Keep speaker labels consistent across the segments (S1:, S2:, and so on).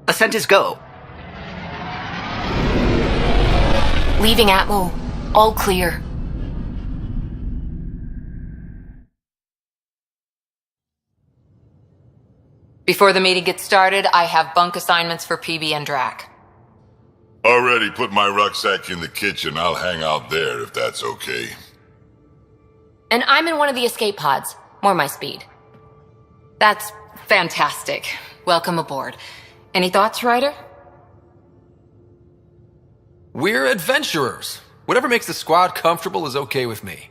S1: Ascent is go.
S2: Leaving Atmo. All clear. Before the meeting gets started, I have bunk assignments for PB and Drack.
S3: Already put my rucksack in the kitchen. I'll hang out there if that's okay.
S2: And I'm in one of the escape pods. More my speed. That's fantastic. Welcome aboard. Any thoughts, Ryder?
S4: We're adventurers. Whatever makes the squad comfortable is okay with me.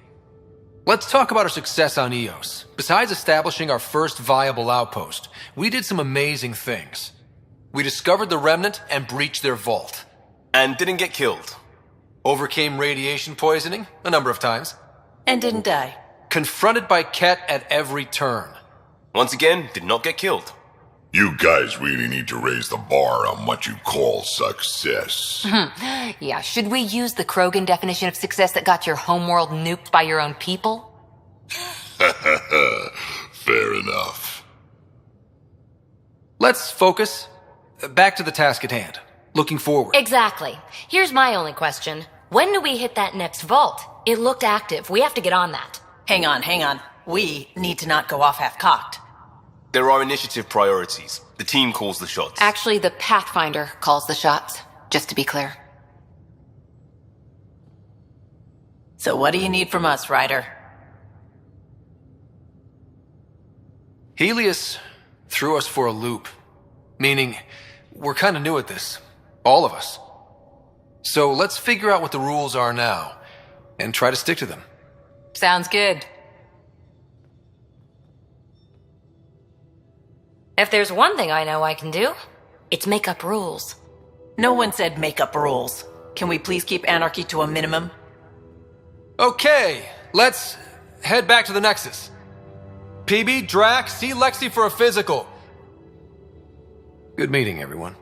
S4: Let's talk about our success on Eos. Besides establishing our first viable outpost, we did some amazing things. We discovered the Remnant and breached their vault.
S5: And didn't get killed.
S4: Overcame radiation poisoning a number of times.
S6: And didn't die.
S4: Confronted by Ket at every turn.
S5: Once again, did not get killed.
S3: You guys really need to raise the bar on what you call success.
S2: Yeah, should we use the Krogan definition of success that got your homeworld nuked by your own people?
S3: Fair enough.
S4: Let's focus. Back to the task at hand. Looking forward.
S2: Exactly. Here's my only question. When do we hit that next vault? It looked active. We have to get on that.
S6: Hang on. We need to not go off half-cocked.
S5: There are initiative priorities. The team calls the shots.
S2: Actually, the Pathfinder calls the shots, just to be clear.
S6: So what do you need from us, Ryder?
S4: Helios threw us for a loop. Meaning, we're kind of new at this. All of us. So let's figure out what the rules are now, and try to stick to them.
S2: Sounds good. If there's one thing I know I can do, it's make up rules.
S6: No one said make up rules. Can we please keep anarchy to a minimum?
S4: Okay, let's head back to the Nexus. PB, Drack, see Lexi for a physical. Good meeting, everyone.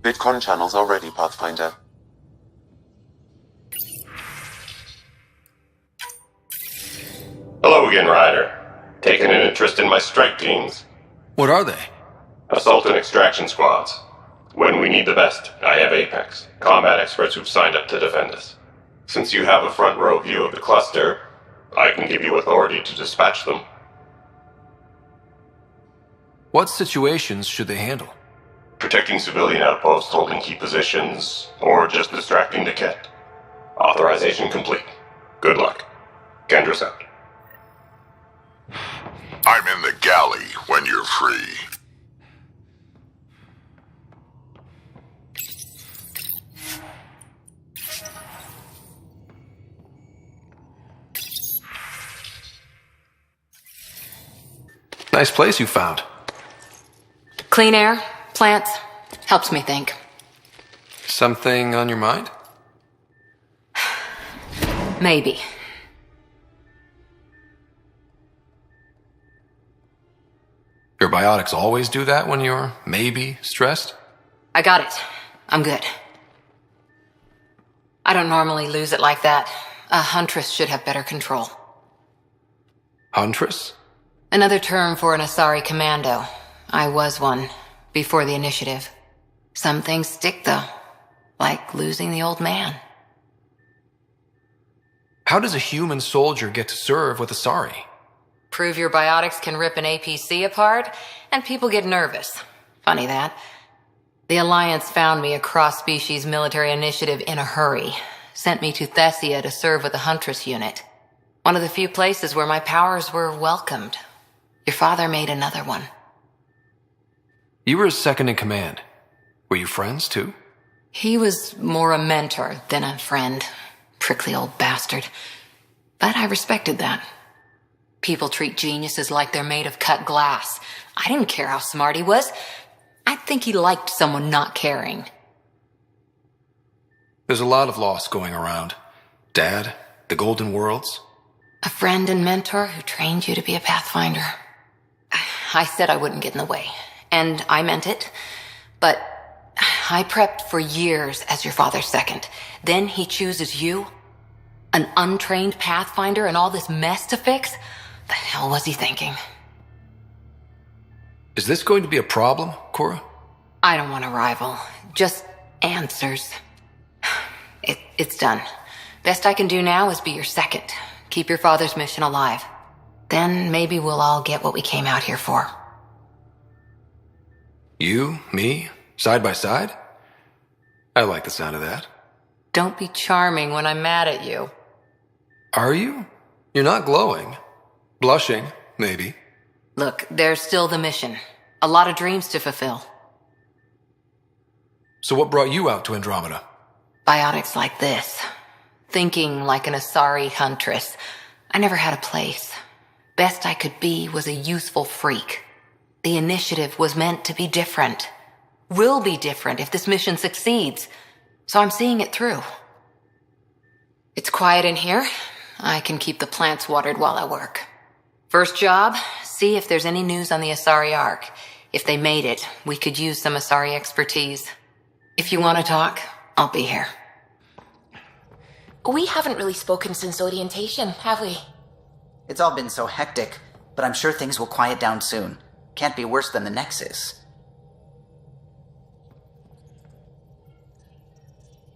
S7: Bitcoin channels are ready, Pathfinder.
S8: Hello again, Ryder. Taking an interest in my strike teams.
S4: What are they?
S8: Assault and extraction squads. When we need the best, I have Apex, combat experts who've signed up to defend us. Since you have a front row view of the cluster, I can give you authority to dispatch them.
S4: What situations should they handle?
S8: Protecting civilian outposts holding key positions, or just distracting the Ket. Authorization complete. Good luck. Kendra's out.
S3: I'm in the galley when you're free.
S4: Nice place you found.
S2: Clean air, plants, helps me think.
S4: Something on your mind?
S2: Maybe.
S4: Your biotics always do that when you're maybe stressed?
S2: I got it. I'm good. I don't normally lose it like that. A huntress should have better control.
S4: Huntress?
S2: Another term for an Asari commando. I was one, before the initiative. Some things stick, though. Like losing the old man.
S4: How does a human soldier get to serve with Asari?
S2: Prove your biotics can rip an APC apart, and people get nervous. Funny that. The Alliance found me a cross-species military initiative in a hurry. Sent me to Thessia to serve with a Huntress unit. One of the few places where my powers were welcomed. Your father made another one.
S4: You were his second in command. Were you friends, too?
S2: He was more a mentor than a friend. Prickly old bastard. But I respected that. People treat geniuses like they're made of cut glass. I didn't care how smart he was. I think he liked someone not caring.
S4: There's a lot of loss going around. Dad, the Golden Worlds.
S2: A friend and mentor who trained you to be a Pathfinder. I said I wouldn't get in the way. And I meant it. But I prepped for years as your father's second. Then he chooses you? An untrained Pathfinder and all this mess to fix? The hell was he thinking?
S4: Is this going to be a problem, Cora?
S2: I don't want a rival. Just answers. It's done. Best I can do now is be your second. Keep your father's mission alive. Then maybe we'll all get what we came out here for.
S4: You, me, side by side? I like the sound of that.
S2: Don't be charming when I'm mad at you.
S4: Are you? You're not glowing. Blushing, maybe.
S2: Look, there's still the mission. A lot of dreams to fulfill.
S4: So what brought you out to Andromeda?
S2: Biotics like this. Thinking like an Asari huntress. I never had a place. Best I could be was a useful freak. The initiative was meant to be different. Will be different if this mission succeeds. So I'm seeing it through. It's quiet in here. I can keep the plants watered while I work. First job, see if there's any news on the Asari Ark. If they made it, we could use some Asari expertise. If you want to talk, I'll be here.
S1: We haven't really spoken since orientation, have we?
S9: It's all been so hectic, but I'm sure things will quiet down soon. Can't be worse than the Nexus.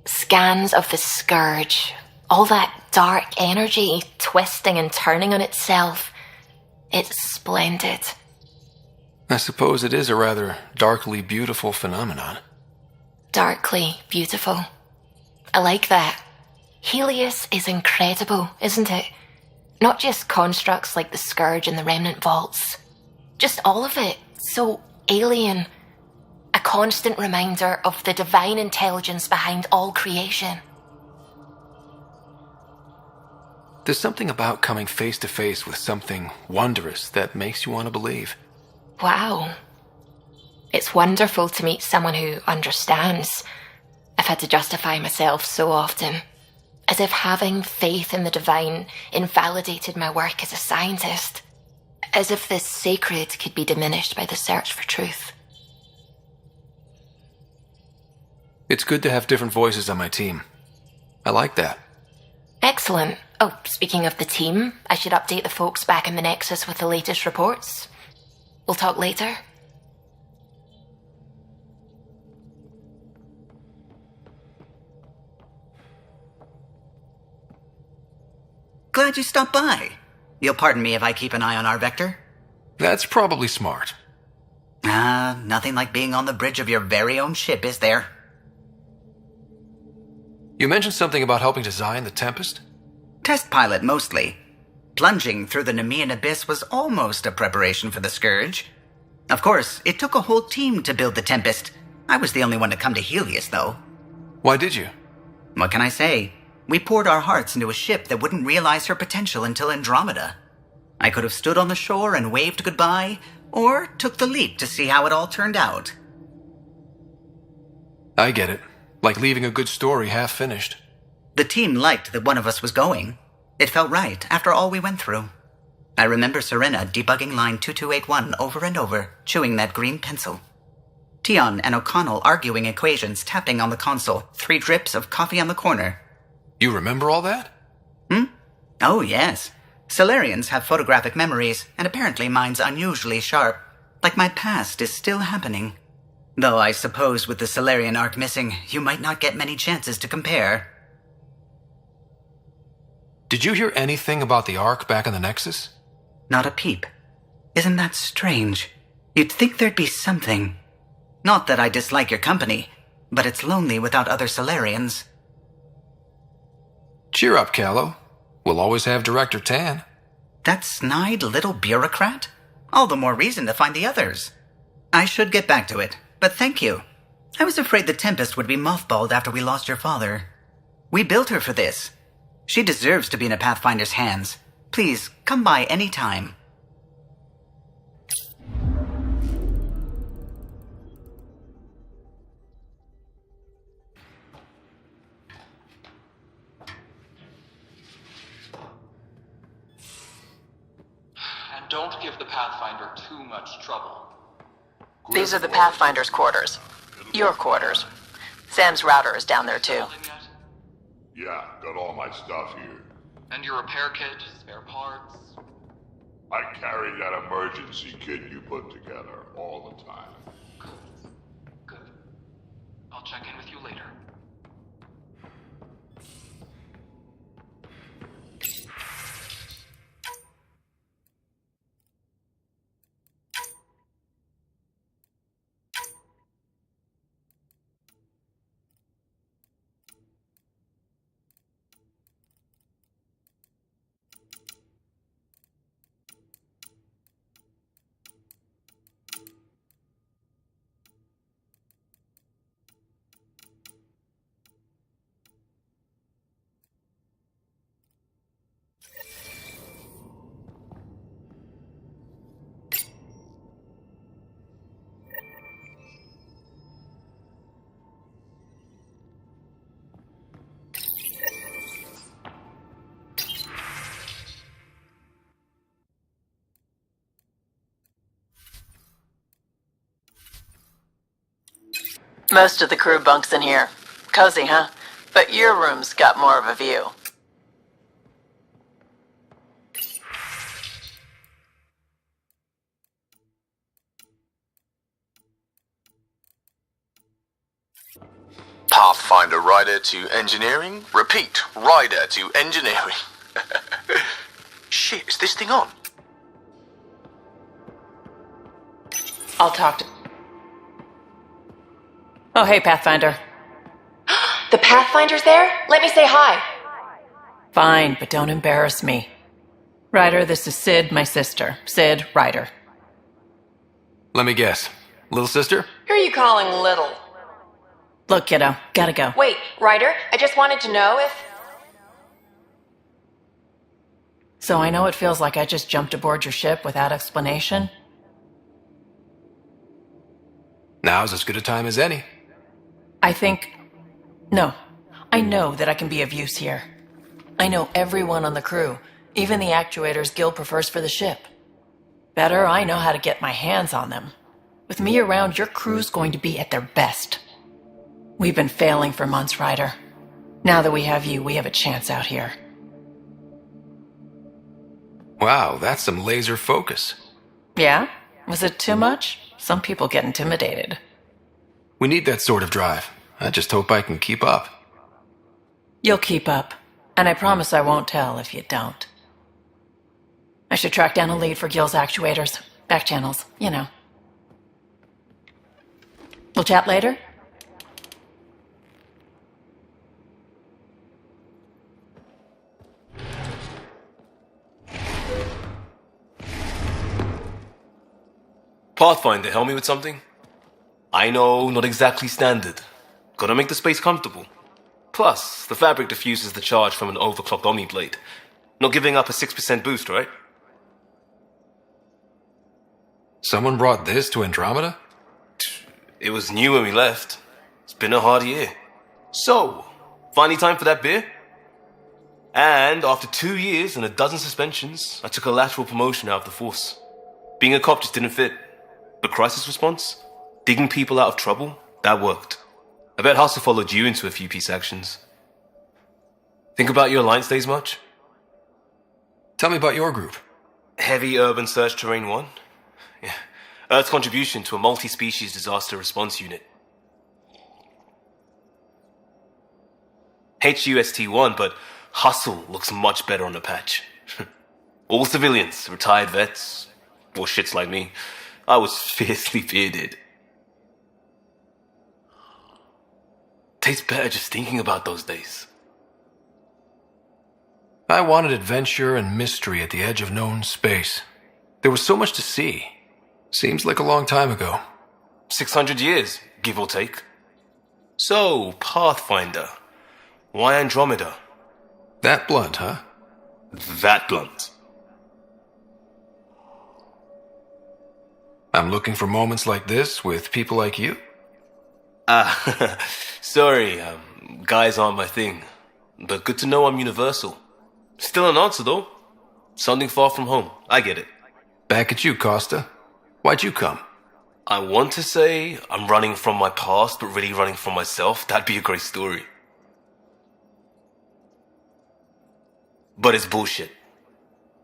S1: Scans of the Scourge. All that dark energy twisting and turning on itself. It's splendid.
S4: I suppose it is a rather darkly beautiful phenomenon.
S1: Darkly beautiful. I like that. Helios is incredible, isn't it? Not just constructs like the Scourge and the Remnant Vaults. Just all of it. So alien. A constant reminder of the divine intelligence behind all creation.
S4: There's something about coming face to face with something wondrous that makes you want to believe.
S1: Wow. It's wonderful to meet someone who understands. I've had to justify myself so often. As if having faith in the divine invalidated my work as a scientist. As if this sacred could be diminished by the search for truth.
S4: It's good to have different voices on my team. I like that.
S1: Excellent. Oh, speaking of the team, I should update the folks back in the Nexus with the latest reports. We'll talk later.
S9: Glad you stopped by. You'll pardon me if I keep an eye on our Vector?
S4: That's probably smart.
S9: Nothing like being on the bridge of your very own ship, is there?
S4: You mentioned something about helping design the Tempest?
S9: Test pilot, mostly. Plunging through the Nemean abyss was almost a preparation for the Scourge. Of course, it took a whole team to build the Tempest. I was the only one to come to Helios, though.
S4: Why did you?
S9: What can I say? We poured our hearts into a ship that wouldn't realize her potential until Andromeda. I could have stood on the shore and waved goodbye, or took the leap to see how it all turned out.
S4: I get it. Like leaving a good story half-finished.
S9: The team liked that one of us was going. It felt right after all we went through. I remember Serena debugging line 2281 over and over, chewing that green pencil. Tion and O'Connell arguing equations, tapping on the console, 3 drips of coffee on the corner.
S4: You remember all that?
S9: Oh, yes. Solarians have photographic memories, and apparently mine's unusually sharp. Like my past is still happening. Though I suppose with the Solarian arc missing, you might not get many chances to compare.
S4: Did you hear anything about the Ark back in the Nexus?
S9: Not a peep. Isn't that strange? You'd think there'd be something. Not that I dislike your company, but it's lonely without other Solarians.
S4: Cheer up, Kallo. We'll always have Director Tan.
S9: That snide little bureaucrat? All the more reason to find the others. I should get back to it, but thank you. I was afraid the Tempest would be mothballed after we lost your father. We built her for this. She deserves to be in a Pathfinder's hands. Please, come by any time.
S10: And don't give the Pathfinder too much trouble.
S6: These are the Pathfinder's quarters. Your quarters. Sam's router is down there too.
S3: Yeah, got all my stuff here.
S10: And your repair kit, spare parts.
S3: I carry that emergency kit you put together all the time.
S10: Good. I'll check in with you later.
S6: Most of the crew bunks in here. Cozy, huh? But your room's got more of a view.
S11: Pathfinder rider to engineering. Repeat, rider to engineering. Shit, is this thing on?
S6: I'll talk to... Oh, hey, Pathfinder.
S1: The Pathfinder's there? Let me say hi.
S6: Fine, but don't embarrass me. Ryder, this is Sid, my sister. Sid, Ryder.
S4: Let me guess. Little sister?
S1: Who are you calling little?
S6: Look, kiddo, gotta go.
S1: Wait, Ryder, I just wanted to know if...
S6: So I know it feels like I just jumped aboard your ship without explanation.
S4: Now's as good a time as any.
S6: No. I know that I can be of use here. I know everyone on the crew, even the actuators Gil prefers for the ship. Better, I know how to get my hands on them. With me around, your crew's going to be at their best. We've been failing for months, Ryder. Now that we have you, we have a chance out here.
S4: Wow, that's some laser focus.
S6: Yeah? Was it too much? Some people get intimidated.
S4: We need that sort of drive. I just hope I can keep up.
S6: You'll keep up. And I promise I won't tell if you don't. I should track down a lead for Gil's actuators. Back channels, you know. We'll chat later?
S5: Pathfinder, help me with something? I know, not exactly standard. Gotta make the space comfortable. Plus, the fabric diffuses the charge from an overclocked Omni blade. Not giving up a 6% boost, right?
S4: Someone brought this to Andromeda?
S5: It was new when we left. It's been a hard year. So, finally time for that beer? And after 2 years and a dozen suspensions, I took a lateral promotion out of the force. Being a cop just didn't fit. But crisis response? Digging people out of trouble? That worked. I bet Hustle followed you into a few peace actions. Think about your Alliance days much?
S4: Tell me about your group.
S5: Heavy Urban Search Terrain 1? Yeah. Earth's contribution to a multi-species disaster response unit. HUST-1, but Hustle looks much better on the patch. All civilians, retired vets, or shits like me. I was fiercely bearded. Tastes better just thinking about those days.
S4: I wanted adventure and mystery at the edge of known space. There was so much to see. Seems like a long time ago.
S5: 600 years, give or take. So, Pathfinder. Why Andromeda?
S4: That blunt, huh?
S5: That blunt.
S4: I'm looking for moments like this with people like you.
S5: Sorry, guys aren't my thing. But good to know I'm universal. Still an answer, though. Something far from home. I get it.
S4: Back at you, Costa. Why'd you come?
S5: I want to say I'm running from my past, but really running from myself. That'd be a great story. But it's bullshit.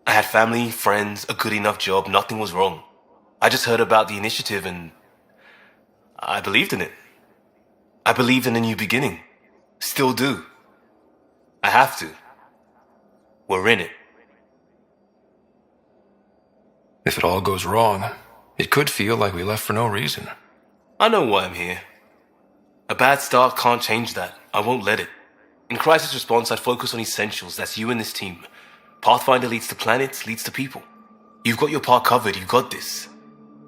S5: I had family, friends, a good enough job, nothing was wrong. I just heard about the initiative and I believed in it. I believed in a new beginning. Still do. I have to. We're in it.
S4: If it all goes wrong, it could feel like we left for no reason.
S5: I know why I'm here. A bad start can't change that. I won't let it. In crisis response, I'd focus on essentials. That's you and this team. Pathfinder leads to planets, leads to people. You've got your part covered. You got this.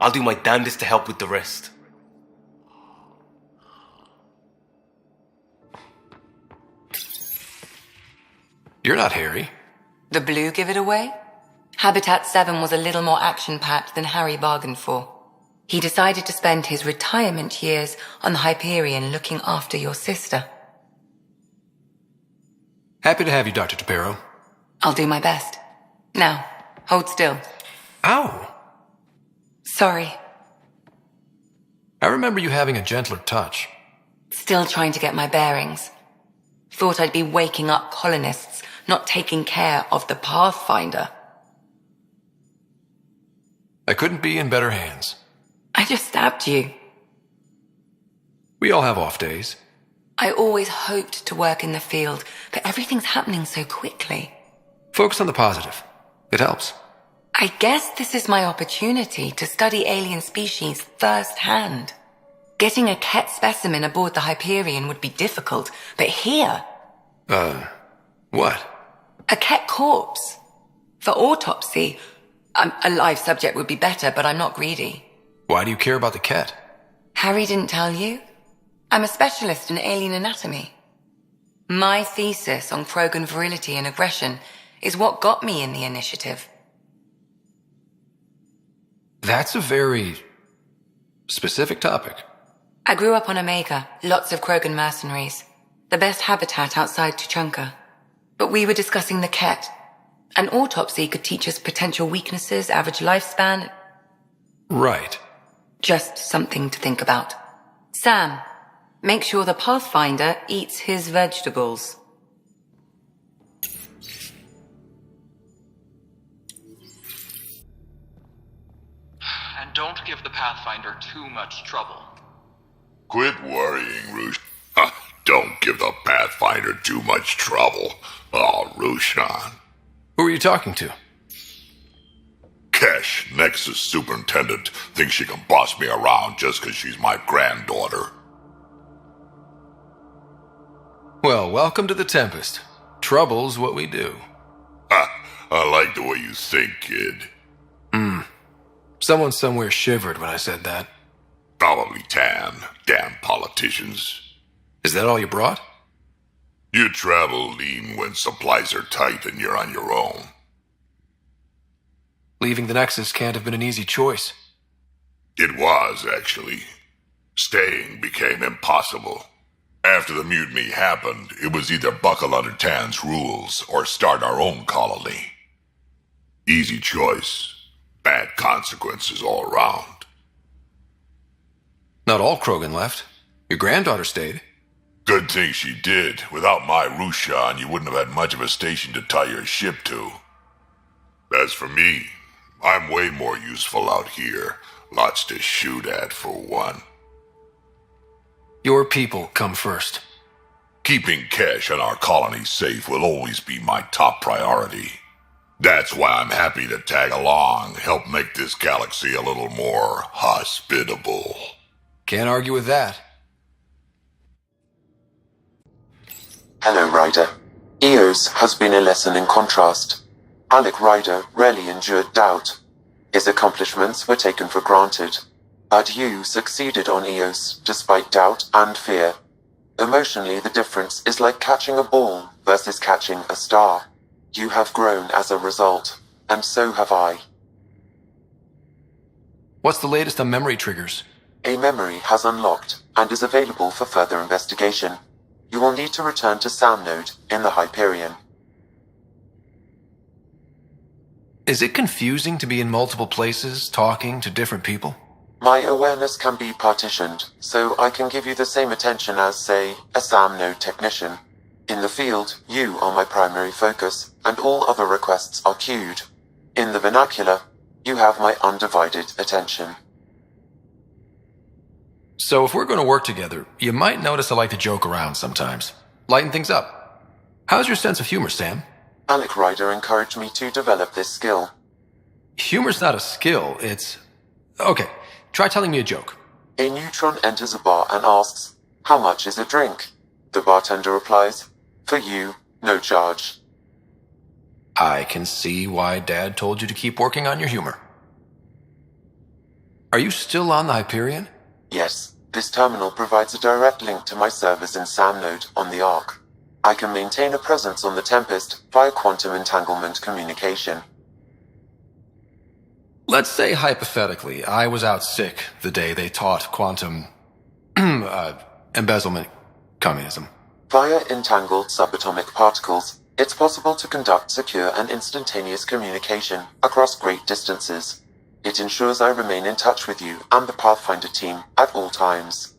S5: I'll do my damnedest to help with the rest.
S4: You're not Harry.
S2: The blue give it away? Habitat 7 was a little more action-packed than Harry bargained for. He decided to spend his retirement years on the Hyperion looking after your sister.
S4: Happy to have you, Dr. Tapero.
S2: I'll do my best. Now, hold still.
S4: Ow!
S2: Sorry.
S4: I remember you having a gentler touch.
S2: Still trying to get my bearings. Thought I'd be waking up colonists, not taking care of the Pathfinder.
S4: I couldn't be in better hands.
S2: I just stabbed you.
S4: We all have off days.
S2: I always hoped to work in the field, but everything's happening so quickly.
S4: Focus on the positive. It helps.
S2: I guess this is my opportunity to study alien species firsthand. Getting a Ket specimen aboard the Hyperion would be difficult, but here...
S4: What?
S2: A Ket corpse. For autopsy, a live subject would be better, but I'm not greedy.
S4: Why do you care about the Ket?
S2: Harry didn't tell you? I'm a specialist in alien anatomy. My thesis on Krogan virility and aggression is what got me in the initiative.
S4: That's a very specific topic.
S2: I grew up on Omega, lots of Krogan mercenaries. The best habitat outside Tuchanka. But we were discussing the Ket. An autopsy could teach us potential weaknesses, average lifespan.
S4: Right.
S2: Just something to think about. Sam, make sure the Pathfinder eats his vegetables.
S10: And don't give the Pathfinder too much trouble.
S3: Quit worrying, Roosh. Don't give the Pathfinder too much trouble. Oh, Rushan.
S4: Who are you talking to?
S3: Kesh, Nexus Superintendent, thinks she can boss me around just 'cause she's my granddaughter.
S4: Well, welcome to the Tempest. Trouble's what we do.
S3: I like the way you think, kid.
S4: Someone somewhere shivered when I said that.
S3: Probably Tan. Damn politicians.
S4: Is that all you brought?
S3: You travel lean when supplies are tight and you're on your own.
S4: Leaving the Nexus can't have been an easy choice.
S3: It was, actually. Staying became impossible. After the mutiny happened, it was either buckle under Tan's rules or start our own colony. Easy choice. Bad consequences all around.
S4: Not all Krogan left. Your granddaughter stayed.
S3: Good thing she did. Without my Rushan, you wouldn't have had much of a station to tie your ship to. As for me, I'm way more useful out here. Lots to shoot at, for one.
S4: Your people come first.
S3: Keeping Kesh and our colony safe will always be my top priority. That's why I'm happy to tag along, help make this galaxy a little more hospitable.
S4: Can't argue with that.
S7: Hello, Ryder. Eos has been a lesson in contrast. Alec Ryder rarely endured doubt. His accomplishments were taken for granted. But you succeeded on Eos, despite doubt and fear. Emotionally, the difference is like catching a ball versus catching a star. You have grown as a result, and so have I.
S4: What's the latest on memory triggers?
S7: A memory has unlocked and is available for further investigation. You will need to return to Sam Node in the Hyperion.
S4: Is it confusing to be in multiple places, talking to different people?
S7: My awareness can be partitioned, so I can give you the same attention as, say, a Sam Node technician. In the field, you are my primary focus, and all other requests are queued. In the vernacular, you have my undivided attention.
S4: So if we're going to work together, you might notice I like to joke around sometimes. Lighten things up. How's your sense of humor, Sam?
S7: Alec Ryder encouraged me to develop this skill.
S4: Humor's not a skill, it's... Okay, try telling me a joke.
S7: A neutron enters a bar and asks, "How much is a drink?" The bartender replies, "For you, no charge."
S4: I can see why Dad told you to keep working on your humor. Are you still on the Hyperion?
S7: Yes, this terminal provides a direct link to my servers in SAM node on the Ark. I can maintain a presence on the Tempest via quantum entanglement communication.
S4: Let's say, hypothetically, I was out sick the day they taught quantum... embezzlement communism.
S7: Via entangled subatomic particles, it's possible to conduct secure and instantaneous communication across great distances. It ensures I remain in touch with you and the Pathfinder team at all times.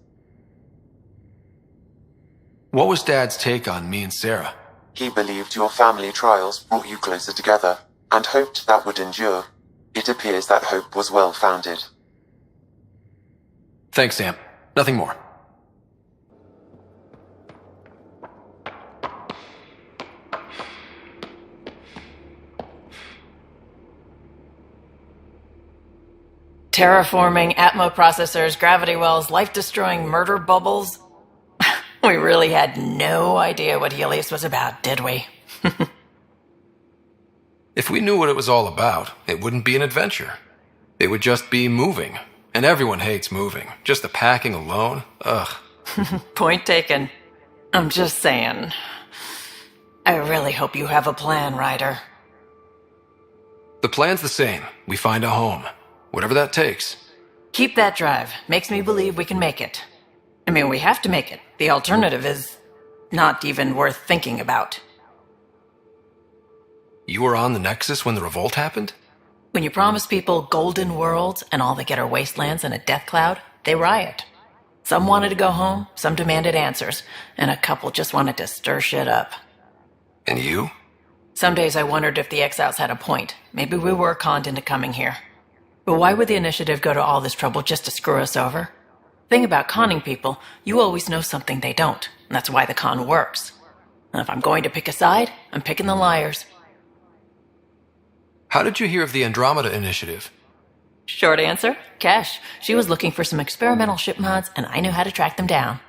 S4: What was Dad's take on me and Sarah?
S7: He believed your family trials brought you closer together, and hoped that would endure. It appears that hope was well-founded.
S4: Thanks, Sam. Nothing more.
S6: Terraforming, Atmo processors, gravity wells, life-destroying murder bubbles. We really had no idea what Helios was about, did we?
S4: If we knew what it was all about, it wouldn't be an adventure. It would just be moving. And everyone hates moving. Just the packing alone, ugh.
S6: Point taken. I'm just saying. I really hope you have a plan, Ryder.
S4: The plan's the same. We find a home. Whatever that takes.
S6: Keep that drive. Makes me believe we can make it. I mean, we have to make it. The alternative is not even worth thinking about.
S4: You were on the Nexus when the revolt happened?
S6: When you promise people golden worlds and all they get are wastelands and a death cloud, they riot. Some wanted to go home, some demanded answers, and a couple just wanted to stir shit up.
S4: And you?
S6: Some days I wondered if the exiles had a point. Maybe we were conned into coming here. But why would the initiative go to all this trouble just to screw us over? Thing about conning people, you always know something they don't, and that's why the con works. And if I'm going to pick a side, I'm picking the liars.
S4: How did you hear of the Andromeda initiative?
S6: Short answer, Cash. She was looking for some experimental ship mods, and I knew how to track them down.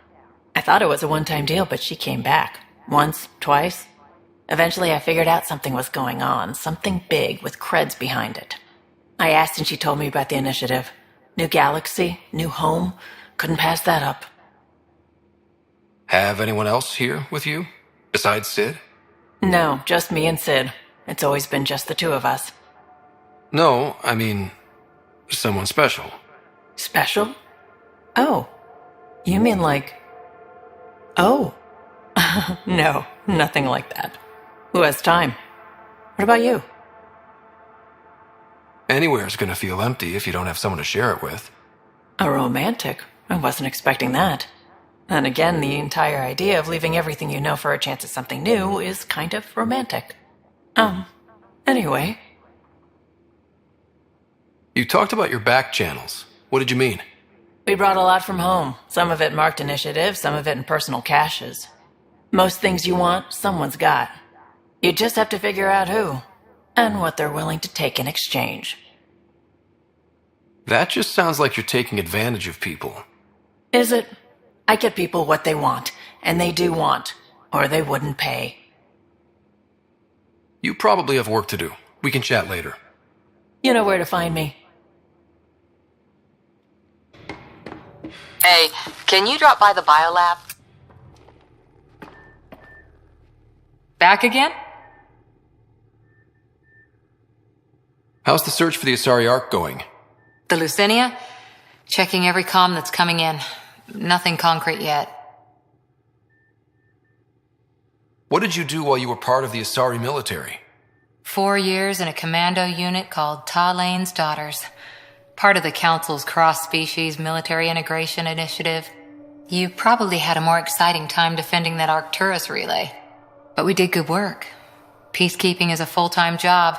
S6: I thought it was a one-time deal, but she came back. Once, twice. Eventually I figured out something was going on, something big with creds behind it. I asked and she told me about the initiative. New galaxy, new home. Couldn't pass that up.
S4: Have anyone else here with you? Besides Sid?
S6: No, just me and Sid. It's always been just the two of us.
S4: No, I mean, someone special.
S6: Special? Oh. You mean like... Oh. No, nothing like that. Who has time? What about you?
S4: Anywhere's gonna feel empty if you don't have someone to share it with.
S6: A romantic? I wasn't expecting that. And again, the entire idea of leaving everything you know for a chance at something new is kind of romantic. Anyway.
S4: You talked about your back channels. What did you mean?
S6: We brought a lot from home. Some of it marked initiative, some of it in personal caches. Most things you want, someone's got. You just have to figure out who, and what they're willing to take in exchange.
S4: That just sounds like you're taking advantage of people.
S6: Is it? I get people what they want, and they do want, or they wouldn't pay.
S4: You probably have work to do. We can chat later.
S6: You know where to find me.
S2: Hey, can you drop by the biolab? Back again?
S4: How's the search for the Asari Ark going?
S2: The Lucinia? Checking every comm that's coming in. Nothing concrete yet.
S4: What did you do while you were part of the Asari military?
S2: 4 years in a commando unit called Talane's Daughters. Part of the Council's cross-species military integration initiative. You probably had a more exciting time defending that Arcturus relay. But we did good work. Peacekeeping is a full-time job.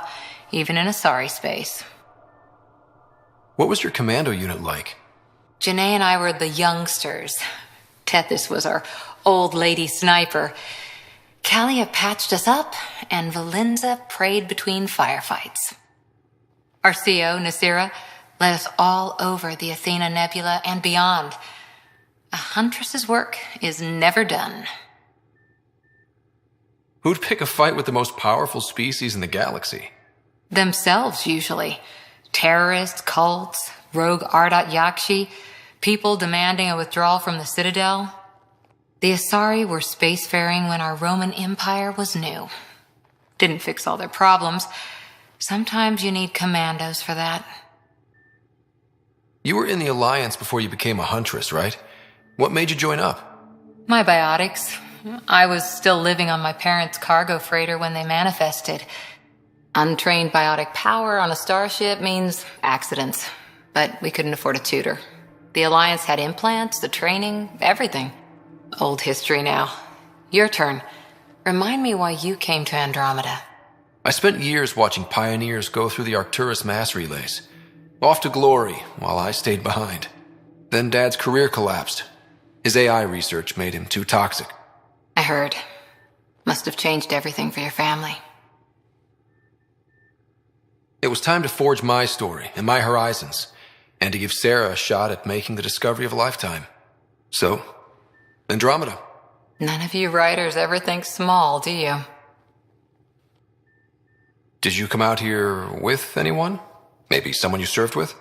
S2: even in a sorry space.
S4: What was your commando unit like?
S2: Janae and I were the youngsters. Tethys was our old lady sniper. Callia patched us up, and Valenza prayed between firefights. Our CO, Nasira, led us all over the Athena Nebula and beyond. A huntress's work is never done.
S4: Who'd pick a fight with the most powerful species in the galaxy?
S2: Themselves, usually. Terrorists, cults, rogue Ardat Yakshi, people demanding a withdrawal from the Citadel. The Asari were spacefaring when our Roman Empire was new. Didn't fix all their problems. Sometimes you need commandos for that.
S4: You were in the Alliance before you became a huntress, right? What made you join up?
S2: My biotics. I was still living on my parents' cargo freighter when they manifested. Untrained biotic power on a starship means accidents, but we couldn't afford a tutor. The Alliance had implants, the training, everything. Old history now. Your turn. Remind me why you came to Andromeda.
S4: I spent years watching pioneers go through the Arcturus mass relays. Off to glory, while I stayed behind. Then Dad's career collapsed. His AI research made him too toxic.
S2: I heard. Must have changed everything for your family.
S4: It was time to forge my story and my horizons, and to give Sarah a shot at making the discovery of a lifetime. So, Andromeda.
S2: None of you writers ever think small, do you?
S4: Did you come out here with anyone? Maybe someone you served with?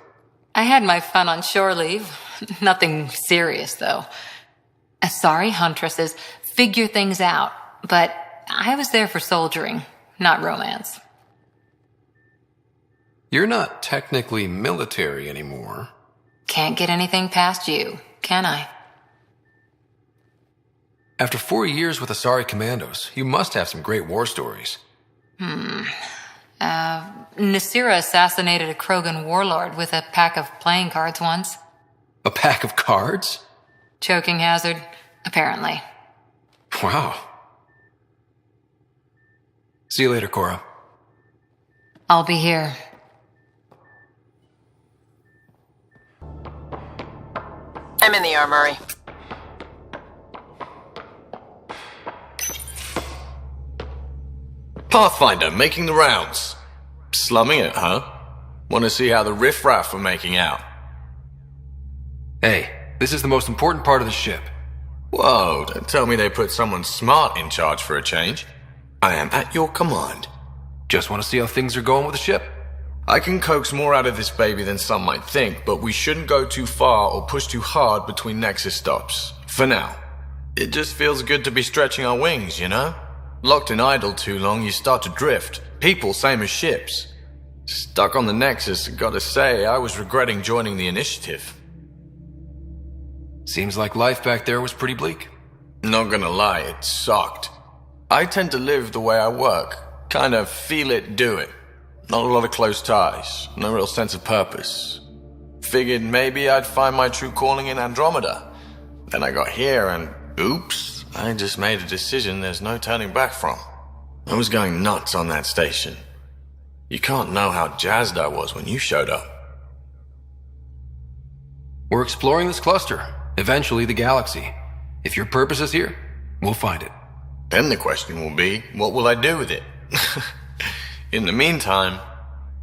S2: I had my fun on shore leave. Nothing serious, though. Asari huntresses figure things out, but I was there for soldiering, not romance.
S4: You're not technically military anymore.
S2: Can't get anything past you, can I?
S4: After 4 years with Asari commandos, you must have some great war stories.
S2: Nasira assassinated a Krogan warlord with a pack of playing cards once.
S4: A pack of cards?
S2: Choking hazard, apparently.
S4: Wow. See you later, Cora.
S2: I'll be here.
S6: I'm in the armory.
S11: Pathfinder making the rounds. Slumming it, huh? Want to see how the riffraff are making out?
S4: Hey, this is the most important part of the ship.
S11: Whoa, don't tell me they put someone smart in charge for a change. I am at your command.
S4: Just want to see how things are going with the ship.
S11: I can coax more out of this baby than some might think, but we shouldn't go too far or push too hard between Nexus stops. For now. It just feels good to be stretching our wings, you know? Locked in idle too long, you start to drift. People, same as ships. Stuck on the Nexus, gotta say, I was regretting joining the initiative.
S4: Seems like life back there was pretty bleak.
S11: Not gonna lie, it sucked. I tend to live the way I work. Kind of feel it, do it. Not a lot of close ties. No real sense of purpose. Figured maybe I'd find my true calling in Andromeda. Then I got here and, oops, I just made a decision there's no turning back from. I was going nuts on that station. You can't know how jazzed I was when you showed up.
S4: We're exploring this cluster, eventually the galaxy. If your purpose is here, we'll find it.
S11: Then the question will be, what will I do with it? In the meantime,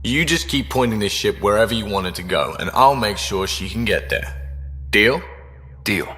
S11: you just keep pointing this ship wherever you want it to go, and I'll make sure she can get there. Deal?
S4: Deal.